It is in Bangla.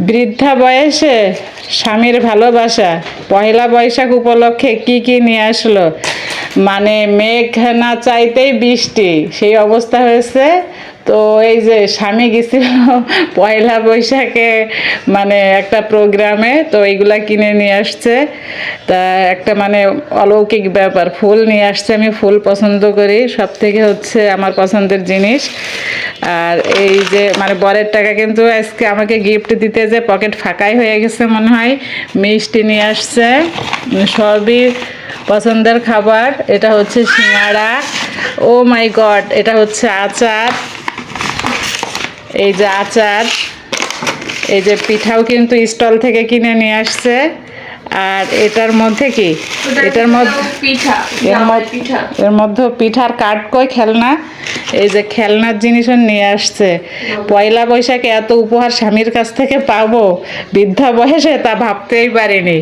বৃদ্ধা বয়সে স্বামীর ভালোবাসা পহেলা বৈশাখ উপলক্ষে কি কি নিয়ে আসলো, মানে মেঘ না চাইতেই বৃষ্টি, সেই অবস্থা হয়েছে। তো এই যে স্বামী গেছিল পয়লা বৈশাখে মানে একটা প্রোগ্রামে, তো এইগুলা কিনে নিয়ে আসছে। তা একটা মানে অলৌকিক ব্যাপার, ফুল নিয়ে আসছে। আমি ফুল পছন্দ করি, সব থেকে হচ্ছে আমার পছন্দের জিনিস। আর এই যে মানে বরের টাকা কিন্তু আজকে আমাকে গিফট দিতে যে পকেট ফাঁকাই হয়ে গেছে মনে হয়। মিষ্টি নিয়ে আসছে, সবই পছন্দের খাবার। এটা হচ্ছে সিঙ্গাড়া, ও মাই গড, এটা হচ্ছে আচার, এই যে আচার, এই যে পিঠাও কিন্তু স্টল থেকে কিনে নিয়ে আসছে। আর এটার মধ্যে কি, এটার মধ্যে এর মধ্যে পিঠার কাঠ কই খেলনা, এই যে খেলনার জিনিসও নিয়ে আসছে। পয়লা বৈশাখে এত উপহার স্বামীর কাছ থেকে পাবো বৃদ্ধা বয়সে, তা ভাবতেই পারিনি।